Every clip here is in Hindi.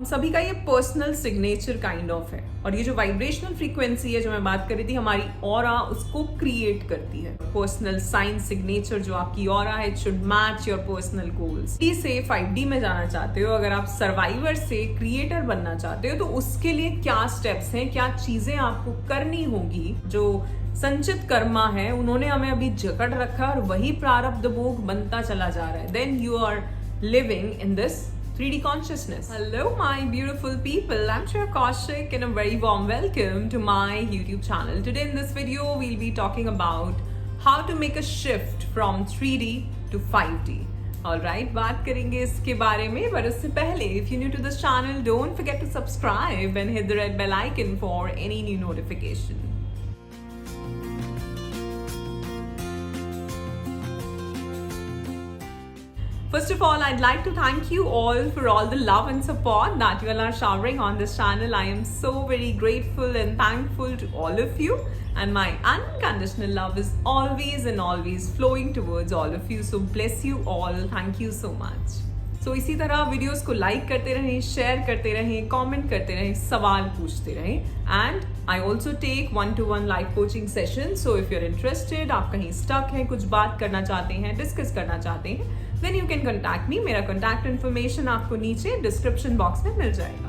सभी का ये पर्सनल सिग्नेचर काइंड ऑफ है और ये जो वाइब्रेशनल फ्रीक्वेंसी है जो मैं बात कर रही थी हमारी ऑरा उसको क्रिएट करती है। पर्सनल साइन सिग्नेचर जो आपकी ऑरा है, it should match your personal goals. 3D से 5D में जाना चाहते हो, अगर आप सर्वाइवर से क्रिएटर बनना चाहते हो तो उसके लिए क्या स्टेप्स हैं, क्या चीजें आपको करनी होगी। जो संचित कर्मा है उन्होंने हमें अभी जकड़ रखा और वही प्रारब्ध भोग बनता चला जा रहा है। Then you are living in this 3D consciousness. Hello my beautiful people, I'm Shreya Kaushik and a very warm welcome to my YouTube channel. Today in this video we'll be talking about how to make a shift from 3D to 5D. Alright, बात करेंगे इसके बारे में, but उससे पहले if you're new to this channel don't forget to subscribe and hit the red bell icon for any new notification. First of all, I'd like to thank you all for all the love and support that you all are showering on this channel. I am so very grateful and thankful to all of you, and my unconditional love is always and always flowing towards all of you. So bless you all. Thank you so much. So इसी तरह वीडियोस को लाइक करते रहें, शेयर करते रहें, कमेंट करते रहें, सवाल पूछते रहें। And I also take 1-to-1 live coaching session. So if you are interested, आप कहीं स्टक हैं, कुछ बात करना चाहते हैं, डिस्कस करना चाहते हैं, then you can contact me. मेरा कॉन्टैक्ट इन्फॉर्मेशन आपको नीचे डिस्क्रिप्शन बॉक्स में मिल जाएगा।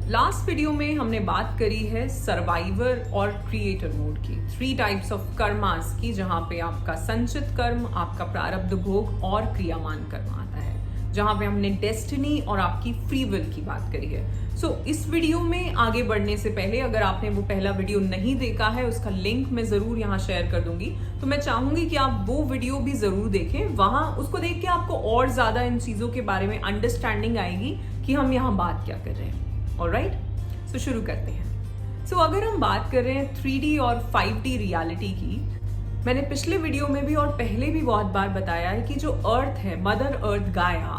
लास्ट वीडियो में हमने बात करी है सर्वाइवर और क्रिएटर मोड की, 3 टाइप्स ऑफ कर्मास की, जहां पे आपका संचित कर्म, आपका प्रारब्ध भोग और क्रियामान कर्म आता है, जहां पे हमने डेस्टिनी और आपकी फ्री विल की बात करी है। सो इस वीडियो में आगे बढ़ने से पहले अगर आपने वो पहला वीडियो नहीं देखा है, उसका लिंक मैं जरूर यहाँ शेयर कर दूंगी, तो मैं चाहूंगी कि आप वो वीडियो भी जरूर देखें। वहां उसको देख के आपको और ज्यादा इन चीजों के बारे में अंडरस्टैंडिंग आएगी कि हम यहाँ बात क्या कर रहे हैं। ऑलराइट, सो शुरू करते हैं। सो अगर हम बात कर रहे हैं 3D और 5D रियलिटी की, मैंने पिछले वीडियो में भी और पहले भी बहुत बार बताया है कि जो अर्थ है, मदर अर्थ गाया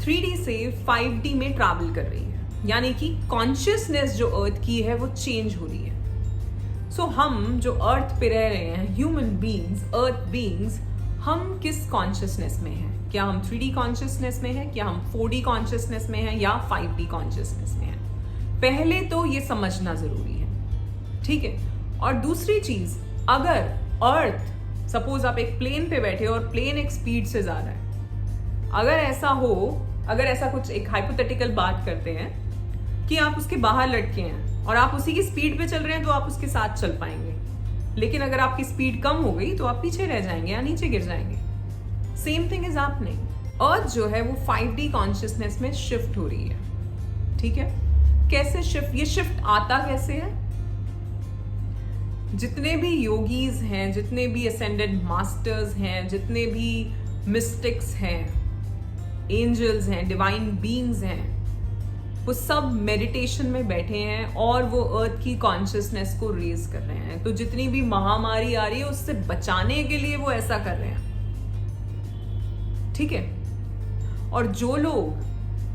3D से 5D में ट्रैवल कर रही है, यानी कि कॉन्शियसनेस जो अर्थ की है वो चेंज हो रही है। सो हम जो अर्थ पे रह रहे हैं, ह्यूमन बीइंग्स, अर्थ बीइंग्स, हम किस कॉन्शियसनेस में हैं? क्या हम 3D कॉन्शियसनेस में हैं, क्या हम 4D कॉन्शियसनेस में हैं, या 5D कॉन्शियसनेस में हैं? पहले तो ये समझना जरूरी है, ठीक है। और दूसरी चीज, अगर अर्थ, सपोज आप एक प्लेन पे बैठे हो और प्लेन एक स्पीड से जा रहा है, अगर ऐसा हो, अगर ऐसा कुछ एक हाइपोथेटिकल बात करते हैं कि आप उसके बाहर लटके हैं और आप उसी की स्पीड पे चल रहे हैं, तो आप उसके साथ चल पाएंगे। लेकिन अगर आपकी स्पीड कम हो गई तो आप पीछे रह जाएंगे या नीचे गिर जाएंगे। Same thing is happening. Earth जो है वो 5D कॉन्शियसनेस में शिफ्ट हो रही है, ठीक है। कैसे शिफ्ट, ये शिफ्ट आता कैसे है? जितने भी योगीज हैं, जितने भी असेंडेड मास्टर्स हैं, जितने भी मिस्टिक्स हैं, एंजल्स हैं, डिवाइन बीइंग्स हैं, वो सब मेडिटेशन में बैठे हैं और वो अर्थ की कॉन्शियसनेस को रेज कर रहे हैं। तो जितनी भी महामारी आ रही है उससे बचाने के लिए वो ऐसा कर रहे हैं, ठीक है। और जो लोग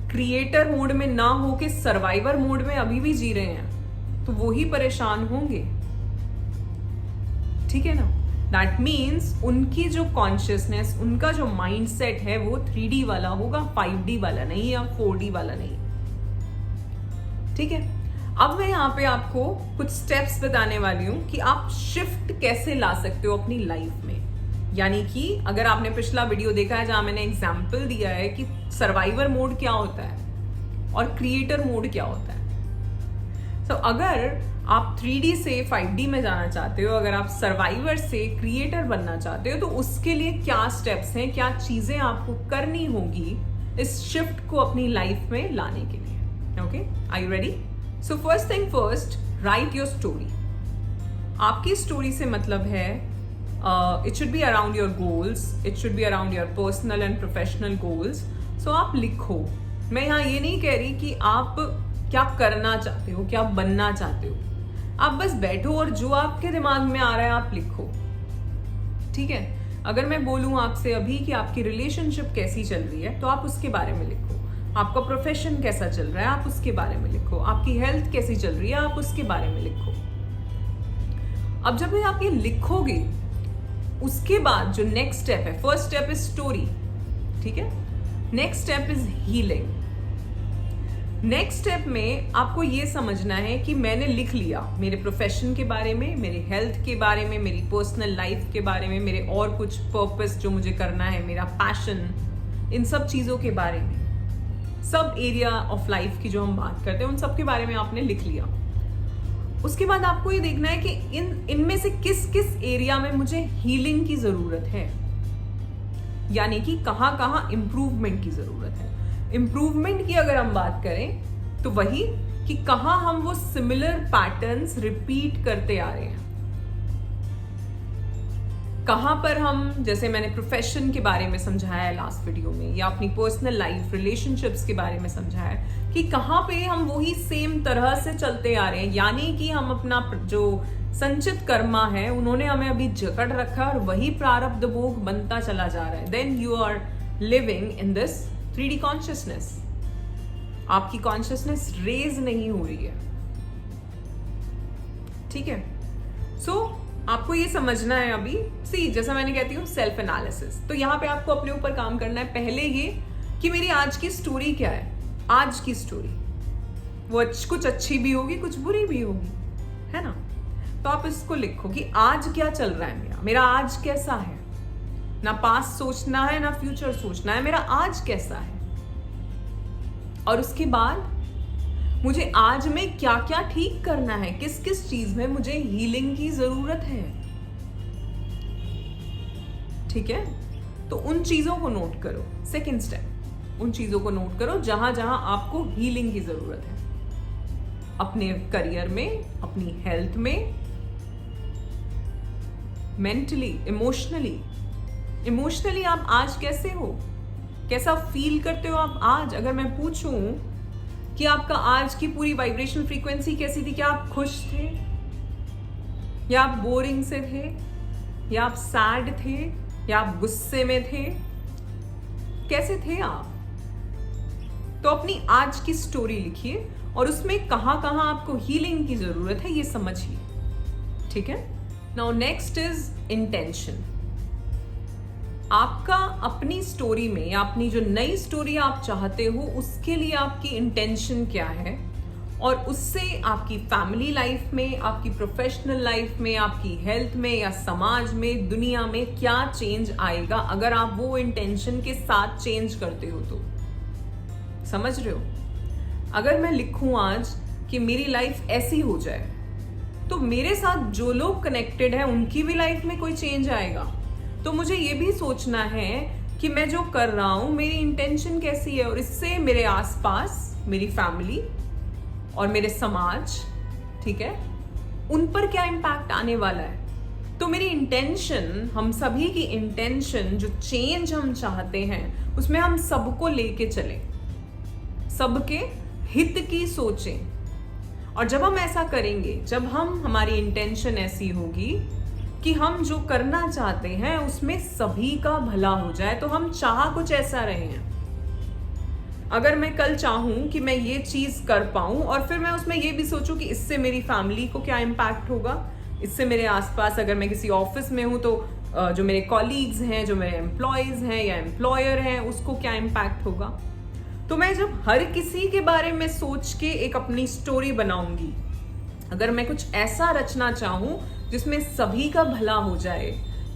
क्रिएटर मोड में ना होके सर्वाइवर मोड में अभी भी जी रहे हैं, तो वो ही परेशान होंगे, ठीक है ना। दैट मीन्स उनकी जो कॉन्शियसनेस, उनका जो माइंडसेट है वो 3D वाला होगा, 5D वाला नहीं, या 4D वाला नहीं, ठीक है। अब मैं यहाँ पे आपको कुछ स्टेप्स बताने वाली हूं कि आप शिफ्ट कैसे ला सकते हो अपनी लाइफ में। यानी कि अगर आपने पिछला वीडियो देखा है जहां मैंने एग्जाम्पल दिया है कि सर्वाइवर मोड क्या होता है और क्रिएटर मोड क्या होता है। तो अगर आप 3D से 5D में जाना चाहते हो, अगर आप सर्वाइवर से क्रिएटर बनना चाहते हो, तो उसके लिए क्या स्टेप्स हैं, क्या चीजें आपको करनी होगी इस शिफ्ट को अपनी लाइफ में लाने के लिए। Okay, are you ready? So first thing first, write your story. आपकी स्टोरी से मतलब है it should be around your goals, it should be around your personal and professional goals. So आप लिखो। मैं यहाँ ये नहीं कह रही कि आप क्या करना चाहते हो, क्या बनना चाहते हो, आप बस बैठो और जो आपके दिमाग में आ रहा है आप लिखो, ठीक है। अगर मैं बोलूं आपसे अभी कि आपकी रिलेशनशिप कैसी चल रही है, तो आप उसके बारे में लिखो। आपका प्रोफेशन कैसा चल रहा है, आप उसके बारे में लिखो। आपकी हेल्थ कैसी चल रही है, आप उसके बारे में लिखो। अब जब आप ये लिखोगे उसके बाद जो नेक्स्ट स्टेप है, फर्स्ट स्टेप इज स्टोरी, ठीक है, next step is healing. Next step में आपको ये समझना है कि मैंने लिख लिया मेरे प्रोफेशन के बारे में, मेरे हेल्थ के बारे में, मेरी पर्सनल लाइफ के बारे में, मेरे और कुछ पर्पस जो मुझे करना है, मेरा पैशन, इन सब चीज़ों के बारे में, सब एरिया ऑफ लाइफ की जो हम बात करते हैं उन सब के बारे में आपने लिख लिया। उसके बाद आपको ये देखना है कि इनमें से किस किस एरिया में मुझे हीलिंग की ज़रूरत है, यानी कि कहाँ कहाँ इम्प्रूवमेंट की ज़रूरत है। इम्प्रूवमेंट की अगर हम बात करें तो वही कि कहाँ हम वो सिमिलर पैटर्न्स रिपीट करते आ रहे हैं, कहाँ पर हम, जैसे मैंने प्रोफेशन के बारे में समझाया लास्ट वीडियो में, या अपनी पर्सनल लाइफ, रिलेशनशिप्स के बारे में समझाया कि कहाँ पे हम वही सेम तरह से चलते आ रहे हैं, यानी कि हम अपना जो संचित कर्मा है उन्होंने हमें अभी जकड़ रखा और वही प्रारब्ध भोग बनता चला जा रहा है। Then you are living in this 3D consciousness, आपकी कॉन्शियसनेस रेज नहीं हो रही है, ठीक है। सो आपको ये समझना है अभी, सी जैसा मैंने कहती हूँ सेल्फ एनालिसिस, तो यहाँ पे आपको अपने ऊपर काम करना है। पहले ये कि मेरी आज की स्टोरी क्या है, आज की स्टोरी वो कुछ अच्छी भी होगी, कुछ बुरी भी होगी, है ना। तो आप इसको लिखो कि आज क्या चल रहा है, मेरा आज कैसा है, ना पास्ट सोचना है ना फ्यूचर सोचना है, मेरा आज कैसा है। और उसके बाद मुझे आज में क्या क्या ठीक करना है, किस किस चीज में मुझे हीलिंग की जरूरत है, ठीक है। तो उन चीजों को नोट करो। सेकंड स्टेप, उन चीजों को नोट करो जहां जहां आपको हीलिंग की जरूरत है, अपने करियर में, अपनी हेल्थ में, मेंटली, इमोशनली आप आज कैसे हो, कैसा फील करते हो आप आज। अगर मैं पूछूं कि आपका आज की पूरी वाइब्रेशनल फ्रीक्वेंसी कैसी थी, क्या आप खुश थे, या आप बोरिंग से थे, या आप सैड थे, या आप गुस्से में थे, कैसे थे आप। तो अपनी आज की स्टोरी लिखिए और उसमें कहां कहां आपको हीलिंग की जरूरत है ये समझिए, ठीक है। Now next is intention. आपका अपनी स्टोरी में या अपनी जो नई स्टोरी आप चाहते हो उसके लिए आपकी इंटेंशन क्या है, और उससे आपकी फैमिली लाइफ में, आपकी प्रोफेशनल लाइफ में, आपकी हेल्थ में या समाज में, दुनिया में क्या चेंज आएगा अगर आप वो इंटेंशन के साथ चेंज करते हो। तो समझ रहे हो, अगर मैं लिखूं आज कि मेरी लाइफ ऐसी हो जाए तो मेरे साथ जो लोग कनेक्टेड है उनकी भी लाइफ में कोई चेंज आएगा। तो मुझे ये भी सोचना है कि मैं जो कर रहा हूं मेरी इंटेंशन कैसी है, और इससे मेरे आसपास, मेरी फैमिली और मेरे समाज, ठीक है, उन पर क्या इम्पैक्ट आने वाला है। तो मेरी इंटेंशन, हम सभी की इंटेंशन, जो चेंज हम चाहते हैं उसमें हम सबको लेके चलें, सबके हित की सोचें। और जब हम ऐसा करेंगे, जब हमारी इंटेंशन ऐसी होगी कि हम जो करना चाहते हैं उसमें सभी का भला हो जाए, तो हम चाह कुछ ऐसा रहे हैं। अगर मैं कल चाहूं कि मैं ये चीज कर पाऊं और फिर मैं उसमें ये भी सोचूं कि इससे मेरी फैमिली को क्या इम्पैक्ट होगा, इससे मेरे आसपास, अगर मैं किसी ऑफिस में हूं तो जो मेरे कॉलीग्स हैं, जो मेरे एम्प्लॉयज हैं या एम्प्लॉयर हैं, उसको क्या इम्पैक्ट होगा। तो मैं जब हर किसी के बारे में सोच के एक अपनी स्टोरी बनाऊंगी, अगर मैं कुछ ऐसा रचना चाहूं जिसमें सभी का भला हो जाए,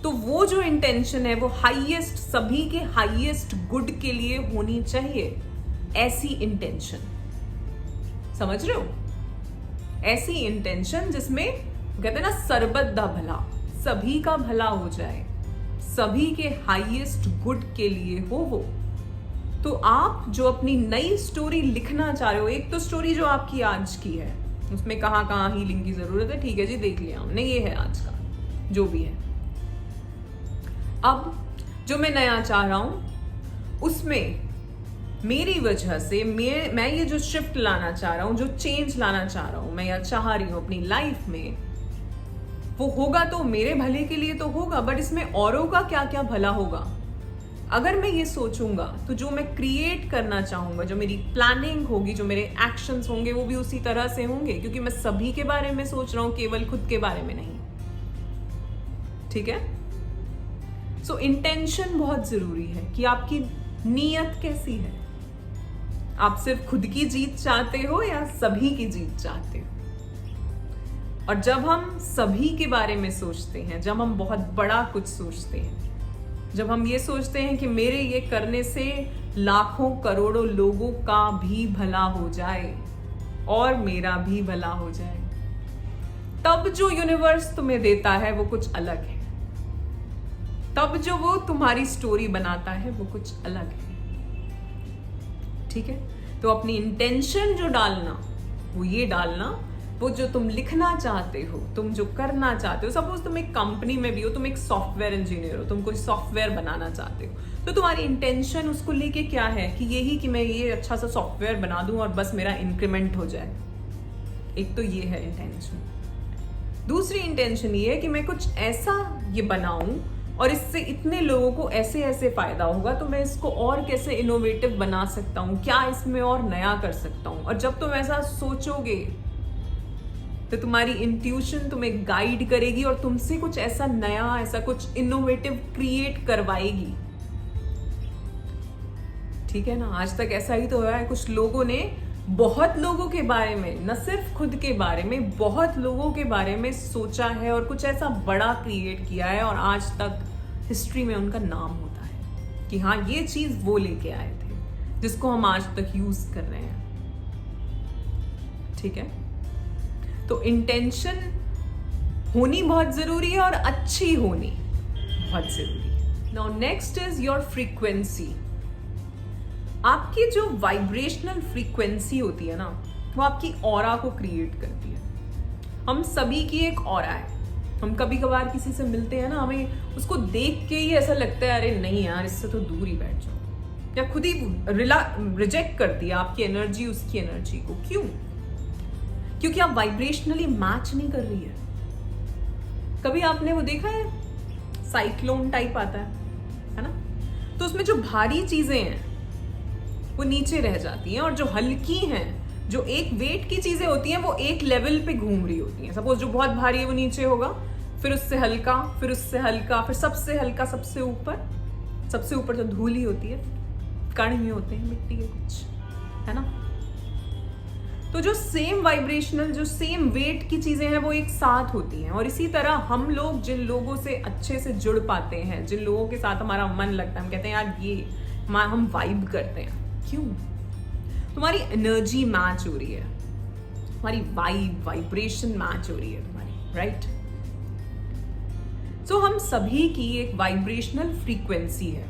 तो वो जो इंटेंशन है वो हाईएस्ट, सभी के हाईएस्ट गुड के लिए होनी चाहिए। ऐसी इंटेंशन, समझ रहे हो, ऐसी इंटेंशन जिसमें कहते हैं ना सर्बत दा भला, सभी का भला हो जाए, सभी के हाईएस्ट गुड के लिए हो वो। तो आप जो अपनी नई स्टोरी लिखना चाह रहे हो, एक तो स्टोरी जो आपकी आज की है उसमें कहाँ कहाँ हीलिंग की जरूरत है, ठीक है जी, देख लिया हमने, ये है आज का जो भी है। अब जो मैं नया चाह रहा हूं उसमें मेरी वजह से मैं ये जो शिफ्ट लाना चाह रहा हूं, जो चेंज लाना चाह रहा हूं मैं या चाह रही हूं अपनी लाइफ में, वो होगा तो मेरे भले के लिए तो होगा, बट इसमें औरों का क्या क्या भला होगा। अगर मैं ये सोचूंगा तो जो मैं क्रिएट करना चाहूंगा, जो मेरी प्लानिंग होगी, जो मेरे एक्शंस होंगे, वो भी उसी तरह से होंगे, क्योंकि मैं सभी के बारे में सोच रहा हूं, केवल खुद के बारे में नहीं, ठीक है। सो इंटेंशन बहुत जरूरी है कि आपकी नीयत कैसी है। आप सिर्फ खुद की जीत चाहते हो या सभी की जीत चाहते हो? और जब हम सभी के बारे में सोचते हैं, जब हम बहुत बड़ा कुछ सोचते हैं, जब हम ये सोचते हैं कि मेरे ये करने से लाखों करोड़ों लोगों का भी भला हो जाए और मेरा भी भला हो जाए, तब जो यूनिवर्स तुम्हें देता है वो कुछ अलग है। तब जो वो तुम्हारी स्टोरी बनाता है वो कुछ अलग है। ठीक है, तो अपनी इंटेंशन जो डालना वो ये डालना, वो जो तुम लिखना चाहते हो, तुम जो करना चाहते हो। सपोज तुम एक कंपनी में भी हो, तुम एक सॉफ्टवेयर इंजीनियर हो, तुम कोई सॉफ्टवेयर बनाना चाहते हो, तो तुम्हारी इंटेंशन उसको लेके क्या है कि यही कि मैं ये अच्छा सा सॉफ्टवेयर बना दूं और बस मेरा इंक्रीमेंट हो जाए। एक तो ये है इंटेंशन। दूसरी इंटेंशन ये है कि मैं कुछ ऐसा ये बनाऊं और इससे इतने लोगों को ऐसे ऐसे फायदा होगा, तो मैं इसको और कैसे इनोवेटिव बना सकता हूं, क्या इसमें और नया कर सकता हूं। और जब तुम ऐसा सोचोगे तो तुम्हारी इंट्यूशन तुम्हें गाइड करेगी और तुमसे कुछ ऐसा नया, ऐसा कुछ इनोवेटिव क्रिएट करवाएगी। ठीक है ना, आज तक ऐसा ही तो हुआ है। कुछ लोगों ने बहुत लोगों के बारे में, न सिर्फ खुद के बारे में, बहुत लोगों के बारे में सोचा है और कुछ ऐसा बड़ा क्रिएट किया है और आज तक हिस्ट्री में उनका नाम होता है कि हाँ ये चीज वो लेके आए थे जिसको हम आज तक यूज कर रहे हैं। ठीक है, तो इंटेंशन होनी बहुत जरूरी है और अच्छी होनी बहुत जरूरी है। Now next is your frequency. आपकी जो वाइब्रेशनल फ्रीक्वेंसी होती है ना, वो आपकी ऑरा को क्रिएट करती है। हम सभी की एक ऑरा है। हम कभी कभार किसी से मिलते हैं ना, हमें उसको देख के ही ऐसा लगता है अरे नहीं यार इससे तो दूर ही बैठ जाओ, या खुद ही रिजेक्ट कर दिया आपकी एनर्जी उसकी एनर्जी को। क्यों? क्योंकि आप वाइब्रेशनली मैच नहीं कर रही है। कभी आपने वो देखा है साइक्लोन टाइप आता है ना, तो उसमें जो भारी चीजें हैं वो नीचे रह जाती हैं और जो हल्की हैं, जो एक वेट की चीजें होती हैं, वो एक लेवल पे घूम रही होती हैं। सपोज जो बहुत भारी है वो नीचे होगा, फिर उससे हल्का, फिर उससे हल्का, फिर सबसे हल्का, सबसे ऊपर। सबसे ऊपर तो धूल ही होती है, कण ही होते हैं मिट्टी के कुछ, है ना। तो जो सेम वाइब्रेशनल, जो सेम वेट की चीजें हैं वो एक साथ होती हैं। और इसी तरह हम लोग जिन लोगों से अच्छे से जुड़ पाते हैं, जिन लोगों के साथ हमारा मन लगता है, हम कहते हैं यार ये हम वाइब करते हैं। क्यों? तुम्हारी एनर्जी मैच हो रही है, तुम्हारी वाइब्रेशन मैच हो रही है तुम्हारी, राइट। सो हम सभी की एक वाइब्रेशनल फ्रीक्वेंसी है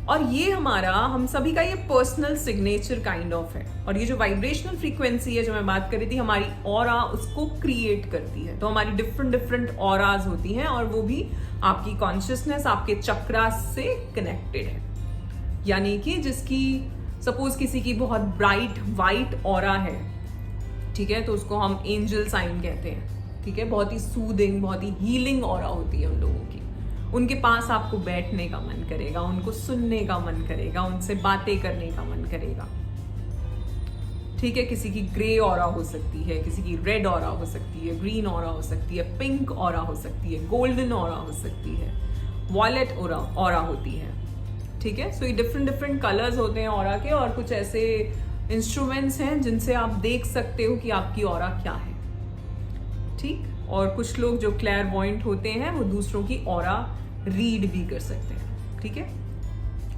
और ये हम सभी का ये पर्सनल सिग्नेचर काइंड ऑफ है। और ये जो वाइब्रेशनल फ्रीक्वेंसी है जो मैं बात कर रही थी, हमारी ऑरा उसको क्रिएट करती है। तो हमारी डिफरेंट ऑराज होती हैं और वो भी आपकी कॉन्शियसनेस, आपके चक्रास से कनेक्टेड है। यानी कि जिसकी सपोज किसी की बहुत ब्राइट वाइट ऑरा है, ठीक है, तो उसको हम एंजल साइन कहते हैं। ठीक है, बहुत ही सूदिंग, बहुत ही हीलिंग ऑरा होती है उन लोगों की। उनके पास आपको बैठने का मन करेगा, उनको सुनने का मन करेगा, उनसे बातें करने का मन करेगा। ठीक है, किसी की ग्रे ऑरा हो सकती है, किसी की रेड ऑरा हो सकती है, ग्रीन ऑरा हो सकती है, पिंक ऑरा हो सकती है, गोल्डन ऑरा हो सकती है, वॉयलेट ऑरा होती है। ठीक है, सो ये डिफरेंट कलर्स होते हैं ऑरा के। और कुछ ऐसे इंस्ट्रूमेंट्स हैं जिनसे आप देख सकते हो कि आपकी ऑरा क्या है। ठीक, और कुछ लोग जो क्लैरवॉयंट होते हैं वो दूसरों की ऑरा रीड भी कर सकते हैं। ठीक है,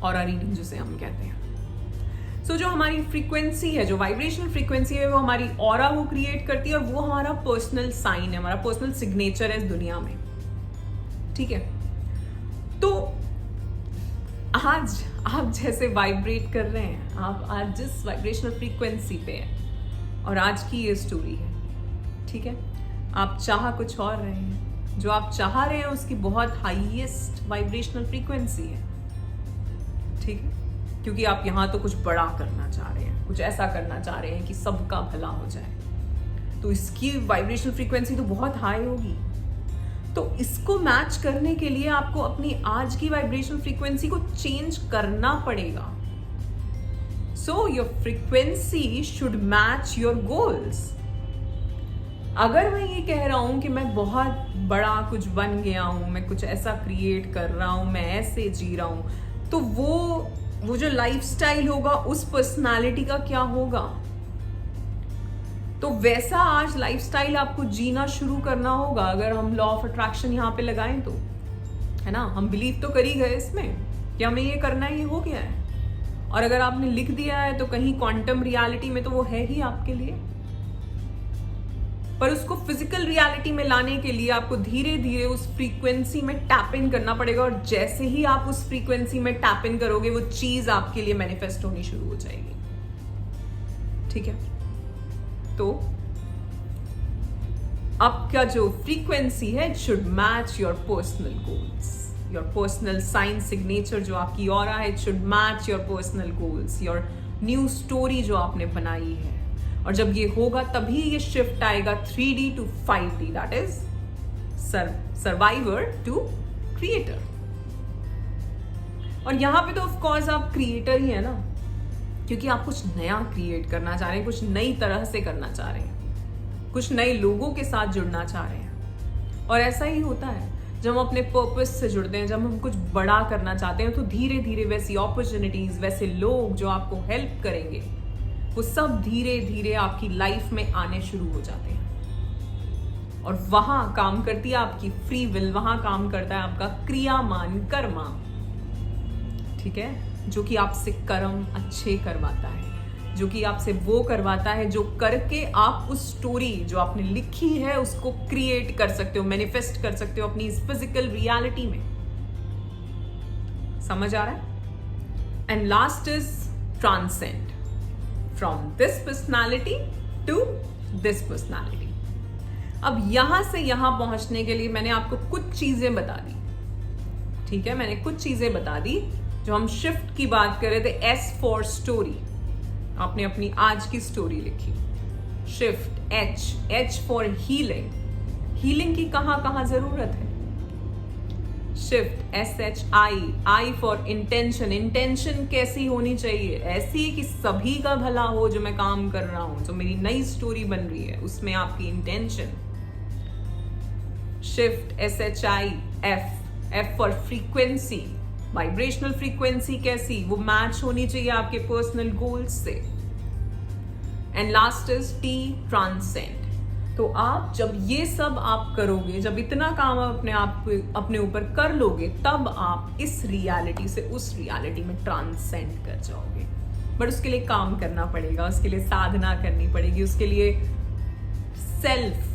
ऑरा रीडिंग जिसे हम कहते हैं। सो जो हमारी फ्रीक्वेंसी है, जो वाइब्रेशनल फ्रीक्वेंसी है, वो हमारी ऑरा को क्रिएट करती है और वो हमारा पर्सनल साइन है, हमारा पर्सनल सिग्नेचर है इस दुनिया में। ठीक है, तो आज आप जैसे वाइब्रेट कर रहे हैं, आप आज जिस वाइब्रेशनल फ्रीक्वेंसी पे हैं, और आज की ये स्टोरी है। ठीक है, आप चाह कुछ और रहे हैं, जो आप चाह रहे हैं उसकी बहुत हाईएस्ट वाइब्रेशनल फ्रीक्वेंसी है। ठीक है, क्योंकि आप यहाँ तो कुछ बड़ा करना चाह रहे हैं, कुछ ऐसा करना चाह रहे हैं कि सबका भला हो जाए, तो इसकी वाइब्रेशनल फ्रीक्वेंसी तो बहुत हाई होगी। तो इसको मैच करने के लिए आपको अपनी आज की वाइब्रेशनल फ्रीक्वेंसी को चेंज करना पड़ेगा। So your frequency should match your goals. अगर मैं ये कह रहा हूं कि मैं बहुत बड़ा कुछ बन गया हूँ, मैं कुछ ऐसा क्रिएट कर रहा हूँ, मैं ऐसे जी रहा हूँ, तो वो जो लाइफस्टाइल होगा उस पर्सनालिटी का क्या होगा? तो वैसा आज लाइफस्टाइल आपको जीना शुरू करना होगा अगर हम लॉ ऑफ अट्रैक्शन यहाँ पे लगाएं तो, है ना? हम बिलीव तो कर ही गए इसमें कि हमें ये करना है, ये हो गया है। और अगर आपने लिख दिया है तो कहीं क्वांटम रियलिटी में तो वो है ही आपके लिए। पर उसको फिजिकल रियलिटी में लाने के लिए आपको धीरे धीरे उस फ्रीक्वेंसी में टैप इन करना पड़ेगा, और जैसे ही आप उस फ्रीक्वेंसी में टैप इन करोगे वो चीज आपके लिए मैनिफेस्ट होनी शुरू हो जाएगी। ठीक है? तो आपका जो फ्रीक्वेंसी है, it should match your personal goals, your personal sign signature जो आपकी ऑरा है, it should match your personal goals, your new story जो आपने बनाई है। और जब ये होगा तभी ये शिफ्ट आएगा 3D to 5D, that is survivor to creator. और यहां पे तो ऑफ कोर्स आप क्रिएटर ही है ना, क्योंकि आप कुछ नया क्रिएट करना चाह रहे हैं, कुछ नई तरह से करना चाह रहे हैं, कुछ नए लोगों के साथ जुड़ना चाह रहे हैं। और ऐसा ही होता है जब हम अपने पर्पस से जुड़ते हैं, जब हम कुछ बड़ा करना चाहते हैं, तो धीरे धीरे वैसी अपॉर्चुनिटीज, वैसे लोग जो आपको हेल्प करेंगे, वो सब धीरे धीरे आपकी लाइफ में आने शुरू हो जाते हैं। और वहां काम करती है आपकी फ्री विल, वहां काम करता है आपका क्रियामान कर्मा। ठीक है? जो कि आपसे कर्म अच्छे करवाता है, जो कि आपसे वो करवाता है जो करके आप उस स्टोरी जो आपने लिखी है उसको क्रिएट कर सकते हो, मैनिफेस्ट कर सकते हो अपनी इस फिजिकल रियलिटी में। समझ आ रहा है? And last is transcend from this personality to this personality. अब यहां से यहां पहुंचने के लिए मैंने आपको कुछ चीजें बता दी। ठीक है? मैंने कुछ चीजें बता दी। जो हम शिफ्ट की बात कर रहे थे, S फॉर स्टोरी, आपने अपनी आज की स्टोरी लिखी। Shift H for healing, healing की कहां जरूरत है। Shift SHI for intention, intention कैसी होनी चाहिए? ऐसी कि सभी का भला हो जो मैं काम कर रहा हूं, जो मेरी नई स्टोरी बन रही है उसमें आपकी intention. Shift SHI F for frequency, vibrational frequency कैसी, वो मैच होनी चाहिए आपके पर्सनल गोल्स से। And last is T transcend. तो आप जब ये सब आप करोगे, जब इतना काम अपने ऊपर कर लोगे, तब आप इस रियलिटी से उस रियलिटी में ट्रांसेंड कर जाओगे। बट उसके लिए काम करना पड़ेगा, उसके लिए साधना करनी पड़ेगी, उसके लिए सेल्फ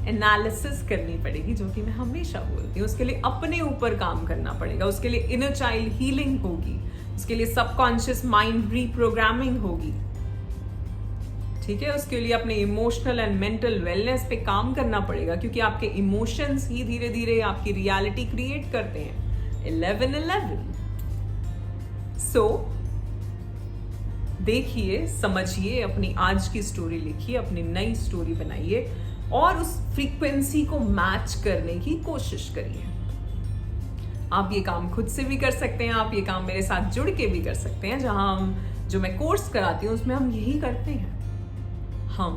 एनालिसिस करनी पड़ेगी, जो कि मैं हमेशा बोलती हूँ। उसके लिए अपने ऊपर काम करना पड़ेगा, उसके लिए इनर चाइल्ड हीलिंग होगी, उसके लिए सबकॉन्शियस माइंड रीप्रोग्रामिंग होगी। ठीक है? उसके लिए अपने इमोशनल एंड मेंटल वेलनेस पे काम करना पड़ेगा, क्योंकि आपके इमोशंस ही धीरे धीरे आपकी रियलिटी क्रिएट करते हैं। 11-11। सो देखिए, समझिए, अपनी आज की स्टोरी लिखिए, अपनी नई स्टोरी बनाइए और उस फ्रीक्वेंसी को मैच करने की कोशिश करिए। आप ये काम खुद से भी कर सकते हैं, आप ये काम मेरे साथ जुड़ के भी कर सकते हैं। जहां जो मैं कोर्स कराती हूँ उसमें हम यही करते हैं। हम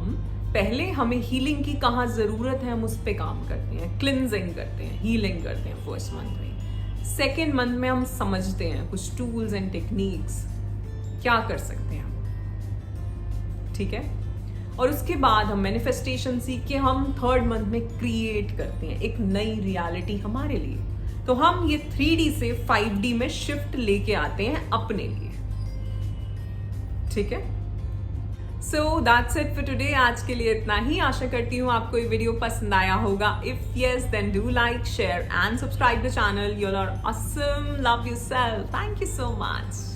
पहले हमें हीलिंग की कहाँ जरूरत है हम उस पर काम करते हैं, क्लिनजिंग करते हैं, हीलिंग करते हैं फर्स्ट मंथ में। सेकेंड मंथ में हम समझते हैं कुछ टूल्स एंड टेक्निक्स क्या कर सकते हैं हम। ठीक है? और उसके बाद हम मैनिफेस्टेशन सीख के हम थर्ड मंथ में क्रिएट करते हैं एक नई रियलिटी हमारे लिए। तो हम ये 3D से 5D में शिफ्ट लेके आते हैं अपने लिए। ठीक है? So that's it for today. आज के लिए इतना ही। आशा करती हूँ आपको ये वीडियो पसंद आया होगा। If yes, then do like, share and subscribe the channel. You are awesome. Love yourself. Thank you so much.